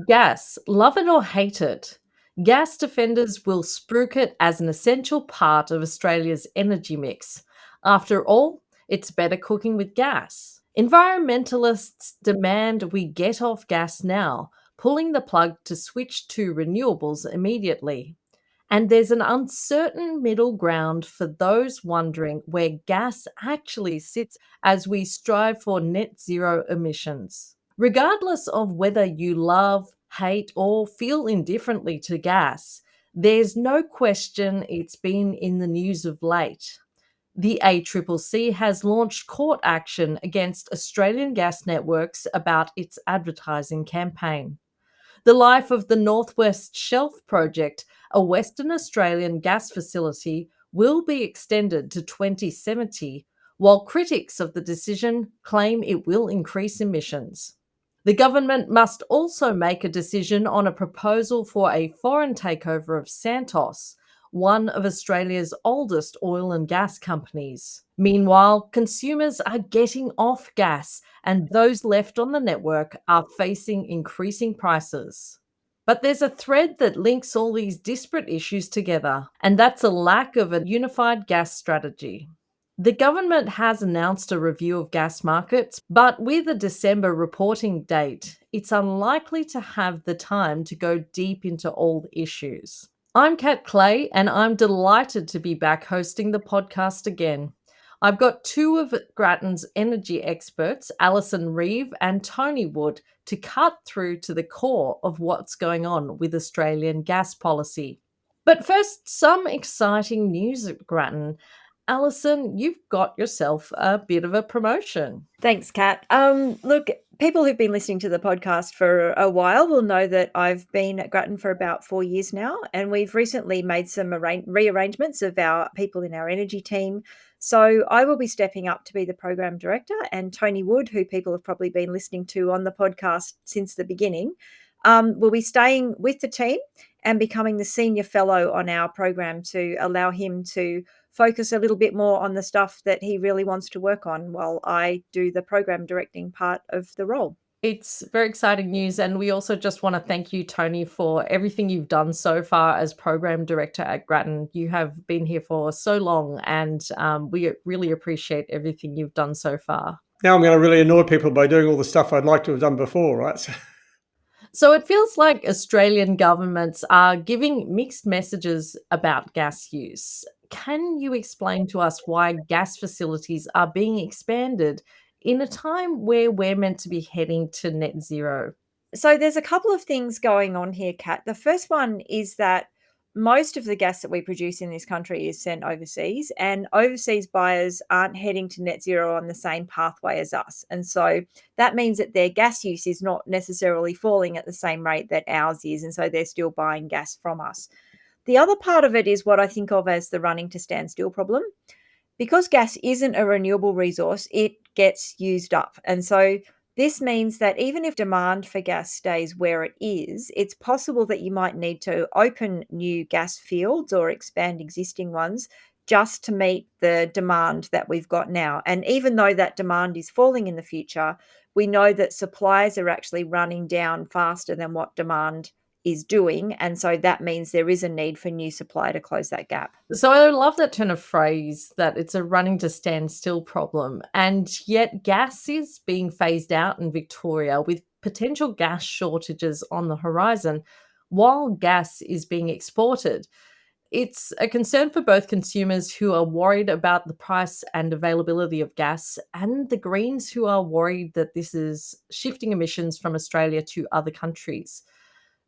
Gas, love it or hate it, gas defenders will spruik it as an essential part of Australia's energy mix. After all, it's better cooking with gas. Environmentalists demand we get off gas now, pulling the plug to switch to renewables immediately. And there's an uncertain middle ground for those wondering where gas actually sits as we strive for net zero emissions. Regardless of whether you love, hate, or feel indifferently to gas, there's no question it's been in the news of late. The ACCC has launched court action against Australian gas networks about its advertising campaign. The life of the Northwest Shelf project, a Western Australian gas facility, will be extended to 2070, while critics of the decision claim it will increase emissions. The government must also make a decision on a proposal for a foreign takeover of Santos, one of Australia's oldest oil and gas companies. Meanwhile, consumers are getting off gas, and those left on the network are facing increasing prices. But there's a thread that links all these disparate issues together, and that's a lack of a unified gas strategy. The government has announced a review of gas markets, but with a December reporting date, it's unlikely to have the time to go deep into all the issues. I'm Kat Clay, and I'm delighted to be back hosting the podcast again. I've got two of Grattan's energy experts, Alison Reeve and Tony Wood, to cut through to the core of what's going on with Australian gas policy. But first, some exciting news at Grattan. Alison, you've got yourself a bit of a promotion. Thanks, Kat. Look, people who've been listening to the podcast for a while will know that I've been at Grattan for about 4 years now, and we've recently made some rearrangements of our people in our energy team. So I will be stepping up to be the program director, and Tony Wood, who people have probably been listening to on the podcast since the beginning, will be staying with the team and becoming the senior fellow on our program to allow him to focus a little bit more on the stuff that he really wants to work on while I do the program directing part of the role. It's very exciting news. And we also just want to thank you, Tony, for everything you've done so far as program director at Grattan. You have been here for so long, and we really appreciate everything you've done so far. Now I'm going to really annoy people by doing all the stuff I'd like to have done before, right? So it feels like Australian governments are giving mixed messages about gas use. Can you explain to us why gas facilities are being expanded in a time where we're meant to be heading to net zero? So there's a couple of things going on here, Kat. The first one is that most of the gas that we produce in this country is sent overseas, and overseas buyers aren't heading to net zero on the same pathway as us. And so that means that their gas use is not necessarily falling at the same rate that ours is. And so they're still buying gas from us. The other part of it is what I think of as the running to standstill problem. Because gas isn't a renewable resource, it gets used up. And so this means that even if demand for gas stays where it is, it's possible that you might need to open new gas fields or expand existing ones just to meet the demand that we've got now. And even though that demand is falling in the future, we know that supplies are actually running down faster than what demand is doing. And so that means there is a need for new supply to close that gap. So I love that turn of phrase that it's a running to standstill problem. And yet gas is being phased out in Victoria with potential gas shortages on the horizon while gas is being exported. It's a concern for both consumers who are worried about the price and availability of gas and the Greens who are worried that this is shifting emissions from Australia to other countries.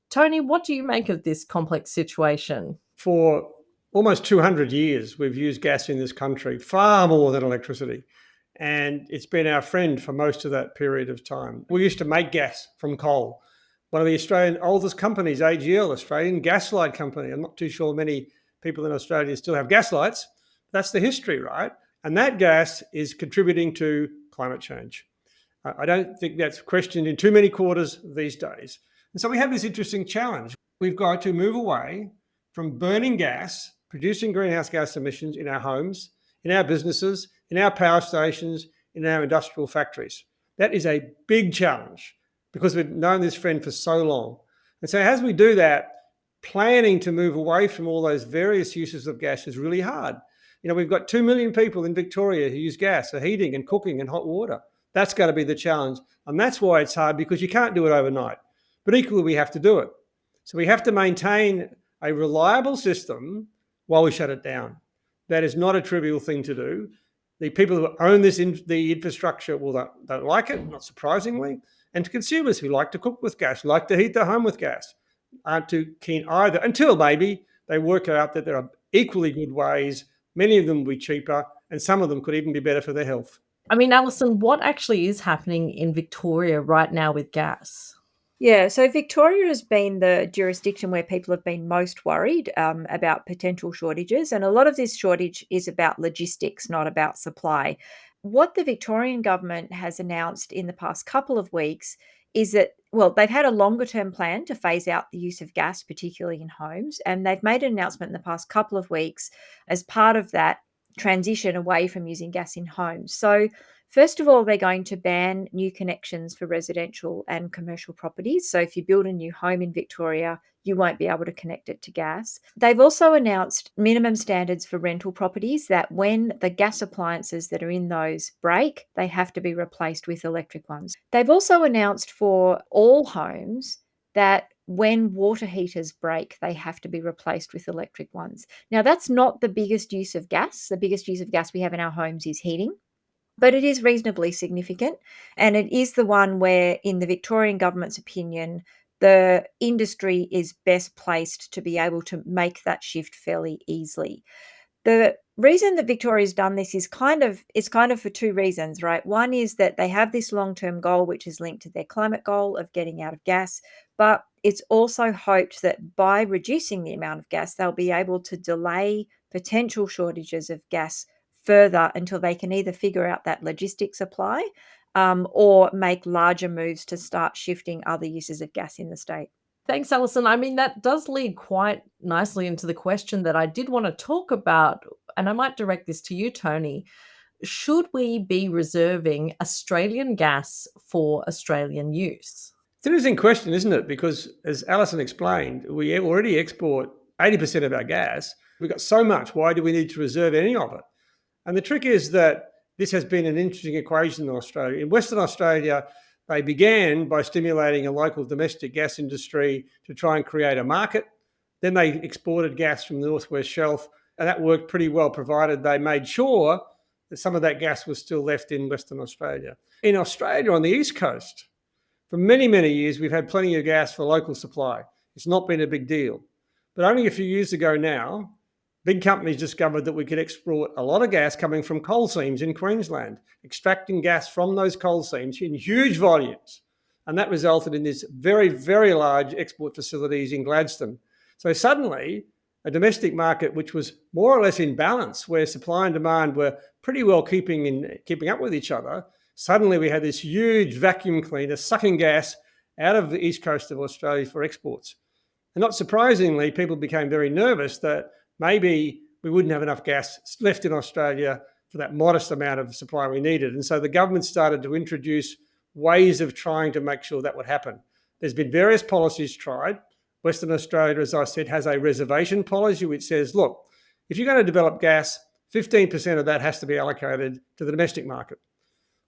Tony, what do you make of this complex situation? For almost 200 years, we've used gas in this country, far more than electricity. And it's been our friend for most of that period of time. We used to make gas from coal. One of the Australian oldest companies, AGL, Australian Gaslight Company. I'm not too sure many people in Australia still have gas lights. That's the history, right? And that gas is contributing to climate change. I don't think that's questioned in too many quarters these days. And so we have this interesting challenge. We've got to move away from burning gas, producing greenhouse gas emissions in our homes, in our businesses, in our power stations, in our industrial factories. That is a big challenge because we've known this friend for so long. And so as we do that, planning to move away from all those various uses of gas is really hard. We've got 2 million people in Victoria who use gas for heating and cooking and hot water. That's going to be the challenge. And that's why it's hard, because you can't do it overnight. But equally, we have to do it. So we have to maintain a reliable system while we shut it down. That is not a trivial thing to do. The people who own the infrastructure don't like it, not surprisingly. And to consumers who like to cook with gas, like to heat their home with gas, aren't too keen either, until maybe they work out that there are equally good ways. Many of them will be cheaper, and some of them could even be better for their health. I mean, Alison, what actually is happening in Victoria right now with gas? Yeah, so Victoria has been the jurisdiction where people have been most worried about potential shortages. And a lot of this shortage is about logistics, not about supply. What the Victorian government has announced in the past couple of weeks is that, well, they've had a longer term plan to phase out the use of gas, particularly in homes. And they've made an announcement in the past couple of weeks as part of that transition away from using gas in homes. So, first of all, they're going to ban new connections for residential and commercial properties. So if you build a new home in Victoria, you won't be able to connect it to gas. They've also announced minimum standards for rental properties, that when the gas appliances that are in those break, they have to be replaced with electric ones. They've also announced for all homes that when water heaters break, they have to be replaced with electric ones. Now, that's not the biggest use of gas. The biggest use of gas we have in our homes is heating. But it is reasonably significant, and it is the one where, in the Victorian government's opinion, the industry is best placed to be able to make that shift fairly easily. The reason that Victoria's done this is kind of for two reasons, right? One is that they have this long-term goal, which is linked to their climate goal of getting out of gas, but it's also hoped that by reducing the amount of gas, they'll be able to delay potential shortages of gas further until they can either figure out that logistics supply or make larger moves to start shifting other uses of gas in the state. Thanks, Alison. I mean, that does lead quite nicely into the question that I did want to talk about, and I might direct this to you, Tony. Should we be reserving Australian gas for Australian use? It's an interesting question, isn't it? Because as Alison explained, we already export 80% of our gas. We've got so much. Why do we need to reserve any of it? And the trick is that this has been an interesting equation in Australia. In Western Australia, they began by stimulating a local domestic gas industry to try and create a market. Then they exported gas from the Northwest Shelf, and that worked pretty well, provided they made sure that some of that gas was still left in Western Australia. In Australia, on the East Coast, for many, many years, we've had plenty of gas for local supply. It's not been a big deal. But only a few years ago now, big companies discovered that we could export a lot of gas coming from coal seams in Queensland, extracting gas from those coal seams in huge volumes. And that resulted in these very, very large export facilities in Gladstone. So suddenly, a domestic market which was more or less in balance, where supply and demand were pretty well keeping up with each other, suddenly we had this huge vacuum cleaner sucking gas out of the east coast of Australia for exports. And not surprisingly, people became very nervous that maybe we wouldn't have enough gas left in Australia for that modest amount of supply we needed. And so the government started to introduce ways of trying to make sure that would happen. There's been various policies tried. Western Australia, as I said, has a reservation policy which says, look, if you're going to develop gas, 15% of that has to be allocated to the domestic market.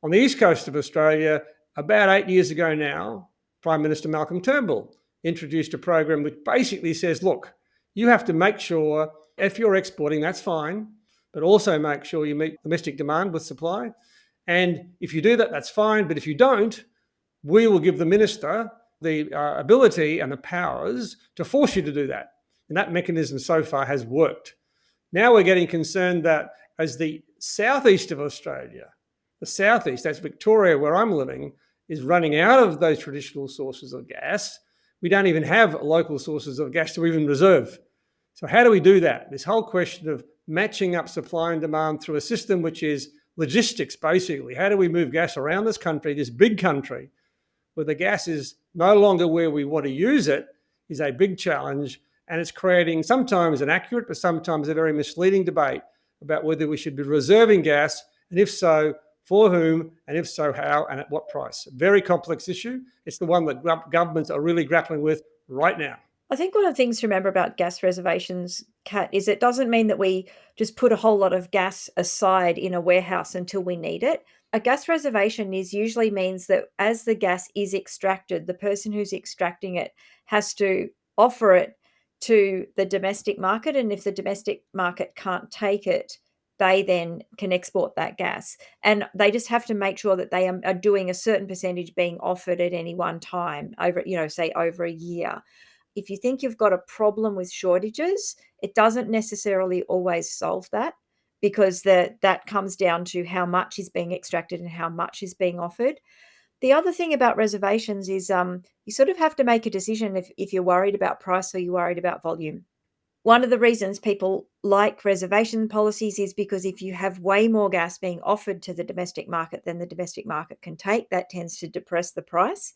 On the east coast of Australia, about 8 years ago now, Prime Minister Malcolm Turnbull introduced a program which basically says, look, you have to make sure if you're exporting, that's fine, but also make sure you meet domestic demand with supply. And if you do that, that's fine. But if you don't, we will give the minister the ability and the powers to force you to do that. And that mechanism so far has worked. Now we're getting concerned that as the southeast of Australia, the southeast, that's Victoria where I'm living, is running out of those traditional sources of gas, we don't even have local sources of gas to even reserve. So how do we do that? This whole question of matching up supply and demand through a system which is logistics, basically. How do we move gas around this country, this big country, where the gas is no longer where we want to use it, is a big challenge. And it's creating sometimes an accurate, but sometimes a very misleading debate about whether we should be reserving gas, and if so, for whom, and if so, how and at what price. Very complex issue. It's the one that governments are really grappling with right now. I think one of the things to remember about gas reservations, Kat, is it doesn't mean that we just put a whole lot of gas aside in a warehouse until we need it. A gas reservation is usually means that as the gas is extracted, the person who's extracting it has to offer it to the domestic market. And if the domestic market can't take it, they then can export that gas. And they just have to make sure that they are doing a certain percentage being offered at any one time over, say over a year. If you think you've got a problem with shortages, it doesn't necessarily always solve that, because that comes down to how much is being extracted and how much is being offered. The other thing about reservations is you sort of have to make a decision if you're worried about price or you're worried about volume. One of the reasons people like reservation policies is because if you have way more gas being offered to the domestic market than the domestic market can take, that tends to depress the price.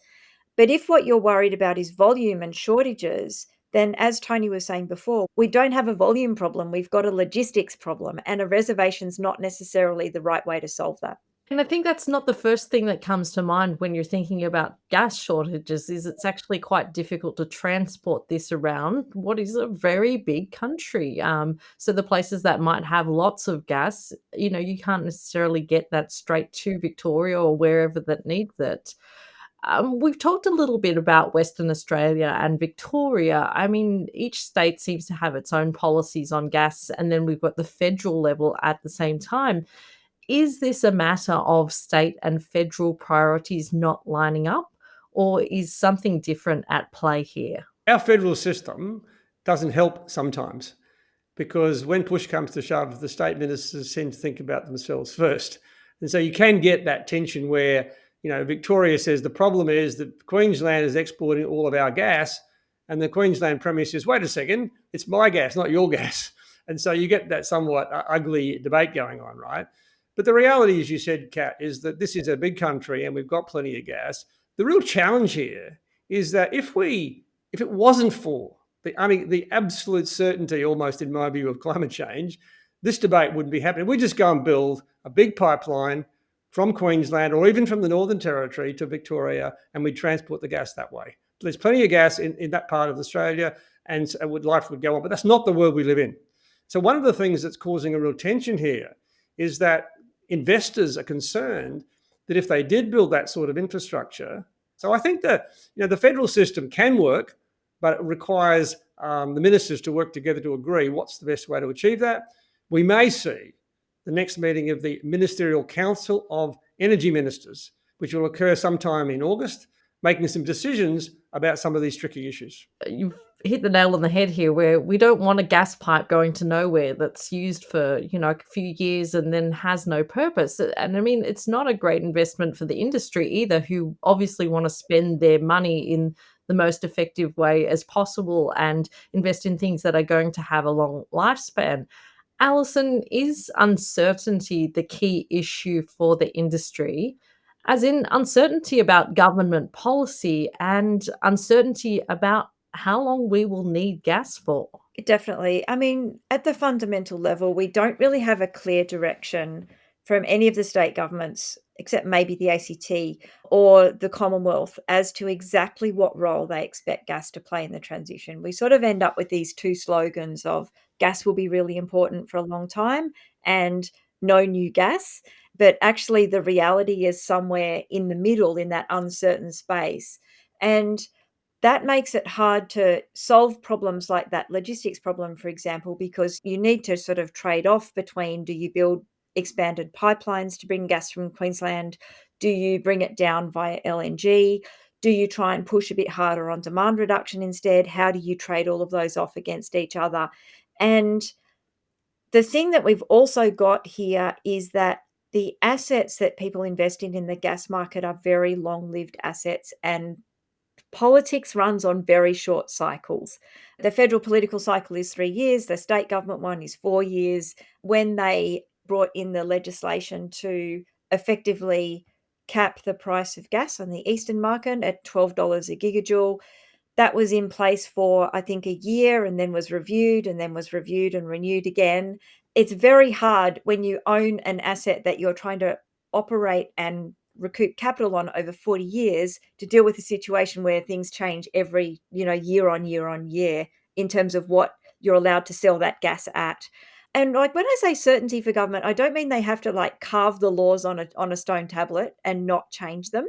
But if what you're worried about is volume and shortages, then as Tony was saying before, we don't have a volume problem, we've got a logistics problem, and a reservation's not necessarily the right way to solve that. And I think that's not the first thing that comes to mind when you're thinking about gas shortages, is it's actually quite difficult to transport this around what is a very big country. So the places that might have lots of gas, you can't necessarily get that straight to Victoria or wherever that needs it. We've talked a little bit about Western Australia and Victoria. I mean, each state seems to have its own policies on gas, and then we've got the federal level at the same time. Is this a matter of state and federal priorities not lining up, or is something different at play here? Our federal system doesn't help sometimes, because when push comes to shove, the state ministers seem to think about themselves first. And so you can get that tension where, Victoria says the problem is that Queensland is exporting all of our gas, and the Queensland Premier says, wait a second, it's my gas, not your gas. And so you get that somewhat ugly debate going on, right? But the reality, as you said, Kat, is that this is a big country and we've got plenty of gas. The real challenge here is that if it wasn't for the absolute certainty, almost in my view, of climate change, this debate wouldn't be happening. We just go and build a big pipeline from Queensland or even from the Northern Territory to Victoria, and we transport the gas that way. There's plenty of gas in that part of Australia, and life would go on, but that's not the world we live in. So one of the things that's causing a real tension here is that investors are concerned that if they did build that sort of infrastructure, so I think that the federal system can work, but it requires the ministers to work together to agree what's the best way to achieve that. We may see the next meeting of the Ministerial Council of Energy Ministers, which will occur sometime in August, making some decisions about some of these tricky issues. You've hit the nail on the head here, where we don't want a gas pipe going to nowhere that's used for, a few years and then has no purpose. And I mean, it's not a great investment for the industry either, who obviously want to spend their money in the most effective way as possible and invest in things that are going to have a long lifespan. Alison, is uncertainty the key issue for the industry? As in uncertainty about government policy and uncertainty about how long we will need gas for. Definitely. I mean, at the fundamental level, we don't really have a clear direction from any of the state governments, except maybe the ACT or the Commonwealth, as to exactly what role they expect gas to play in the transition. We sort of end up with these two slogans of gas will be really important for a long time and no new gas. But actually, the reality is somewhere in the middle in that uncertain space. And that makes it hard to solve problems like that logistics problem, for example, because you need to sort of trade off between, do you build expanded pipelines to bring gas from Queensland? Do you bring it down via LNG? Do you try and push a bit harder on demand reduction instead? How do you trade all of those off against each other? And the thing that we've also got here is that the assets that people invest in the gas market are very long-lived assets, and politics runs on very short cycles. The federal political cycle is 3 years, the state government one is 4 years. When they brought in the legislation to effectively cap the price of gas on the eastern market at $12 a gigajoule, that was in place for, I think, a year, and then was reviewed and renewed again. It's very hard when you own an asset that you're trying to operate and recoup capital on over 40 years to deal with a situation where things change every, year on year on year in terms of what you're allowed to sell that gas at. And like when I say certainty for government, I don't mean they have to like carve the laws on a stone tablet and not change them,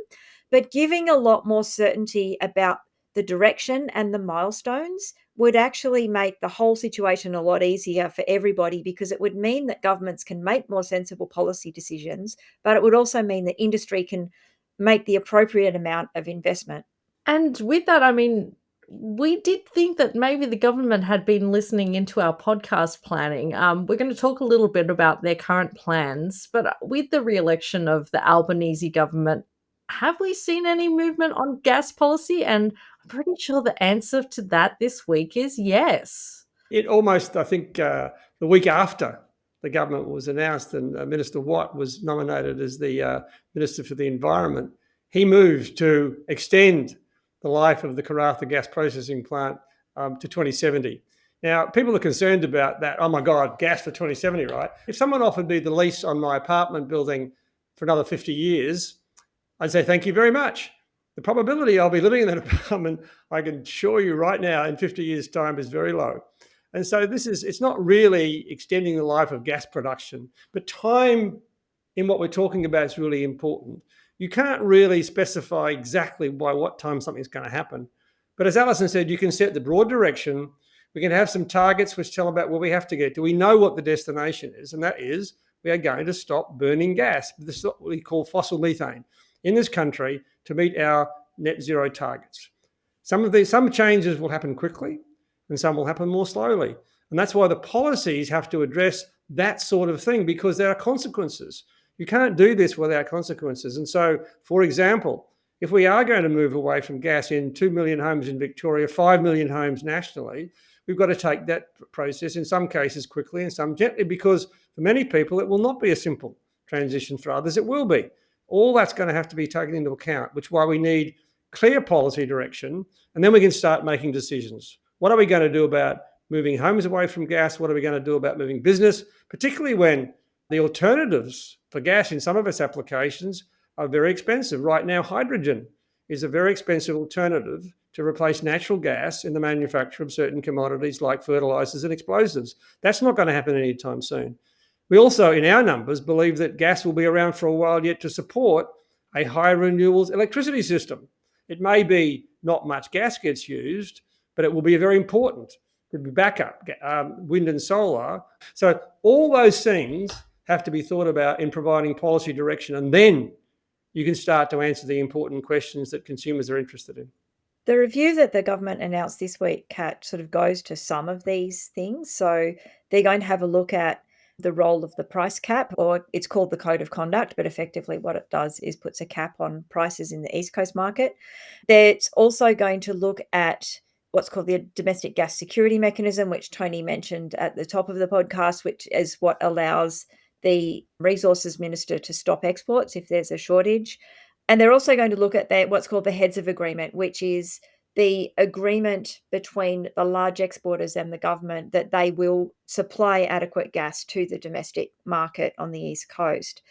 but giving a lot more certainty about the direction and the milestones would actually make the whole situation a lot easier for everybody, because it would mean that governments can make more sensible policy decisions, but it would also mean that industry can make the appropriate amount of investment. And with that, I mean, we did think that maybe the government had been listening into our podcast planning. We're going to talk a little bit about their current plans, but with the re-election of the Albanese government, have we seen any movement on gas policy? And I'm pretty sure the answer to that this week is yes. It almost, I think, the week after the government was announced and Minister Watt was nominated as the Minister for the Environment, he moved to extend the life of the Karratha gas processing plant to 2070. Now, people are concerned about that. Oh my God, gas for 2070, right? If someone offered me the lease on my apartment building for another 50 years, I'd say thank you very much. The probability I'll be living in that apartment, I can assure you right now, in 50 years' time is very low. And so it's not really extending the life of gas production, but time in what we're talking about is really important. You can't really specify exactly by what time something's going to happen. But as Alison said, you can set the broad direction. We can have some targets which tell about where we have to get. Do we know what the destination is? And that is, we are going to stop burning gas. This is what we call fossil methane in this country to meet our net zero targets. Some changes will happen quickly and some will happen more slowly. And that's why the policies have to address that sort of thing, because there are consequences. You can't do this without consequences. And so, for example, if we are going to move away from gas in 2 million homes in Victoria, 5 million homes nationally, we've got to take that process in some cases quickly and some gently, because for many people it will not be a simple transition. For others it will be. All that's going to have to be taken into account, which is why we need clear policy direction, and then we can start making decisions. What are we going to do about moving homes away from gas? What are we going to do about moving business, particularly when the alternatives for gas in some of its applications are very expensive? Right now, hydrogen is a very expensive alternative to replace natural gas in the manufacture of certain commodities like fertilizers and explosives. That's not going to happen anytime soon. We also, in our numbers, believe that gas will be around for a while yet to support a high renewables electricity system. It may be not much gas gets used, but it will be very important. It will be backup, wind and solar. So all those things have to be thought about in providing policy direction, and then you can start to answer the important questions that consumers are interested in. The review that the government announced this week, Kat, sort of goes to some of these things. So they're going to have a look at the role of the price cap, or it's called the Code of Conduct, but effectively what it does is puts a cap on prices in the East Coast market. It's also going to look at what's called the Domestic Gas Security Mechanism, which Tony mentioned at the top of the podcast, which is what allows the Resources Minister to stop exports if there's a shortage. And they're also going to look at what's called the Heads of Agreement, which is the agreement between the large exporters and the government that they will supply adequate gas to the domestic market on the East Coast.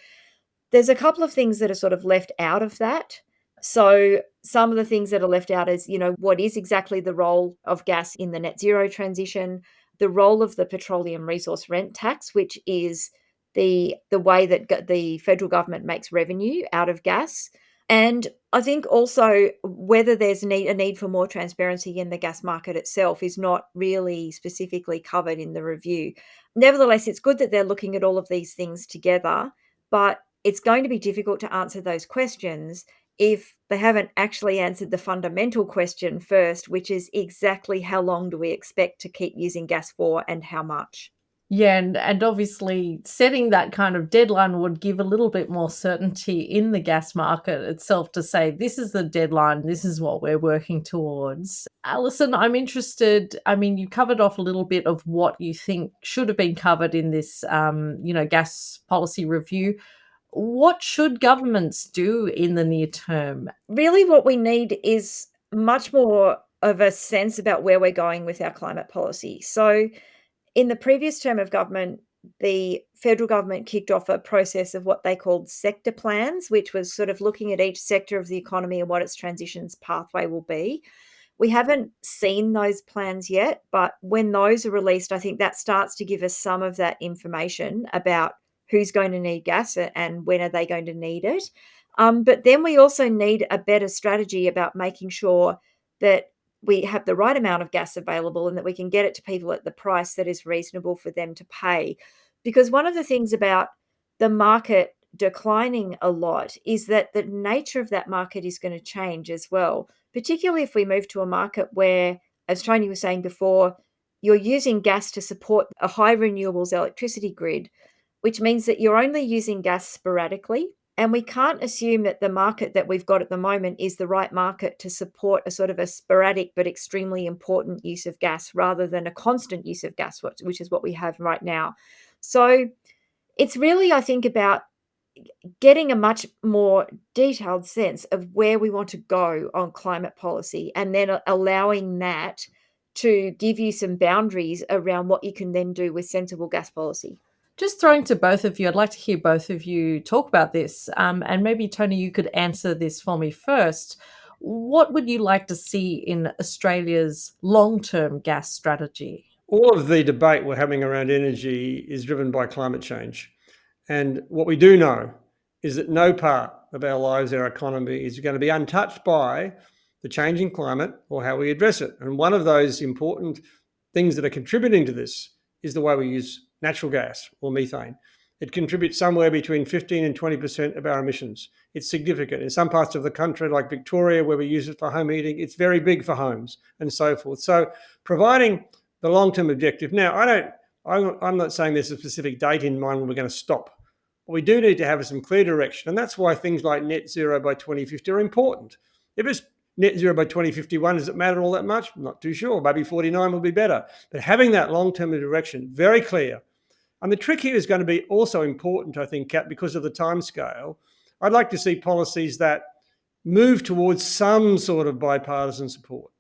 There's a couple of things that are sort of left out of that. So some of the things that are left out is, what is exactly the role of gas in the net zero transition, the role of the petroleum resource rent tax, which is the way that the federal government makes revenue out of gas. And I think also whether there's a need for more transparency in the gas market itself is not really specifically covered in the review. Nevertheless, it's good that they're looking at all of these things together, but it's going to be difficult to answer those questions if they haven't actually answered the fundamental question first, which is exactly how long do we expect to keep using gas for and how much? Yeah, and obviously setting that kind of deadline would give a little bit more certainty in the gas market itself to say, this is the deadline, this is what we're working towards. Alison, I'm interested, I mean, you covered off a little bit of what you think should have been covered in this, gas policy review. What should governments do in the near term? Really what we need is much more of a sense about where we're going with our climate policy. So in the previous term of government, the federal government kicked off a process of what they called sector plans, which was sort of looking at each sector of the economy and what its transitions pathway will be. We haven't seen those plans yet, but when those are released, I think that starts to give us some of that information about who's going to need gas and when are they going to need it. But then we also need a better strategy about making sure that we have the right amount of gas available and that we can get it to people at the price that is reasonable for them to pay. Because one of the things about the market declining a lot is that the nature of that market is going to change as well, particularly if we move to a market where, as Tony was saying before, you're using gas to support a high renewables electricity grid, which means that you're only using gas sporadically. And we can't assume that the market that we've got at the moment is the right market to support a sort of a sporadic but extremely important use of gas rather than a constant use of gas, which is what we have right now. So it's really, I think, about getting a much more detailed sense of where we want to go on climate policy and then allowing that to give you some boundaries around what you can then do with sensible gas policy. Just throwing to both of you, I'd like to hear both of you talk about this. And maybe, Tony, you could answer this for me first. What would you like to see in Australia's long-term gas strategy? All of the debate we're having around energy is driven by climate change. And what we do know is that no part of our lives, our economy, is going to be untouched by the changing climate or how we address it. And one of those important things that are contributing to this is the way we use natural gas or methane. It contributes somewhere between 15 and 20% of our emissions. It's significant. In some parts of the country, like Victoria, where we use it for home heating, it's very big for homes and so forth. So providing the long-term objective. Now, I'm not saying there's a specific date in mind when we're going to stop. But we do need to have some clear direction. And that's why things like net zero by 2050 are important. If it's net zero by 2051, does it matter all that much? I'm not too sure. Maybe 49 will be better. But having that long-term direction very clear. And the trick here is going to be also important, I think, Kat, because of the timescale. I'd like to see policies that move towards some sort of bipartisan support.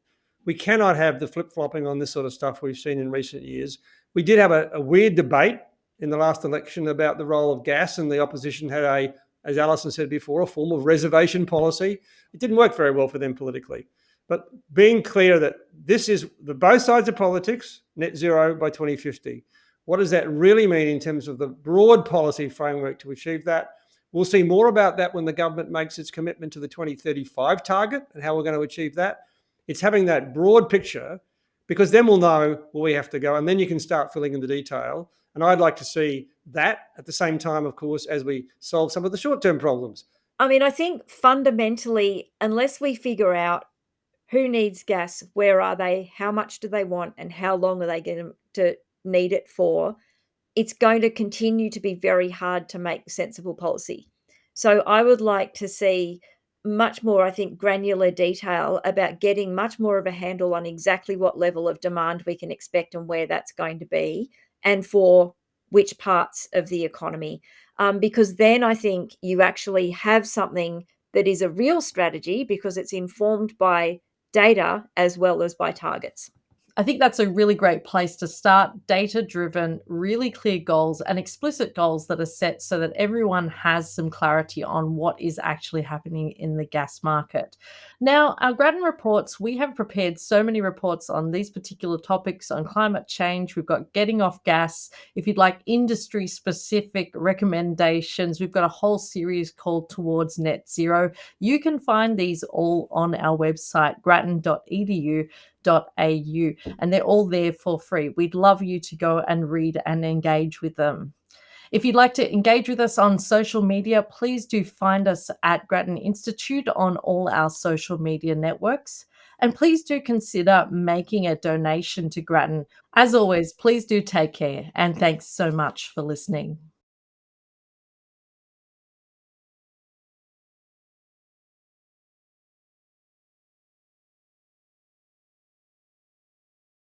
We cannot have the flip-flopping on this sort of stuff we've seen in recent years. We did have a weird debate in the last election about the role of gas, and the opposition had as Alison said before, a form of reservation policy. It didn't work very well for them politically. But being clear that this is the both sides of politics, net zero by 2050. What does that really mean in terms of the broad policy framework to achieve that? We'll see more about that when the government makes its commitment to the 2035 target and how we're going to achieve that. It's having that broad picture, because then we'll know where we have to go, and then you can start filling in the detail. And I'd like to see that at the same time, of course, as we solve some of the short-term problems. I mean, I think fundamentally, unless we figure out who needs gas, where are they, how much do they want, and how long are they going to need it for, it's going to continue to be very hard to make sensible policy. So I would like to see much more, I think, granular detail about getting much more of a handle on exactly what level of demand we can expect and where that's going to be, and for which parts of the economy. Because then I think you actually have something that is a real strategy because it's informed by data as well as by targets. I think that's a really great place to start. Data-driven, really clear goals and explicit goals that are set so that everyone has some clarity on what is actually happening in the gas market. Now, our Grattan reports, we have prepared so many reports on these particular topics on climate change. We've got getting off gas. If you'd like industry-specific recommendations, we've got a whole series called Towards Net Zero. You can find these all on our website, grattan.edu.au, and they're all there for free. We'd love you to go and read and engage with them. If you'd like to engage with us on social media, please do find us at Grattan Institute on all our social media networks. And please do consider making a donation to Grattan. As always, please do take care, and thanks so much for listening.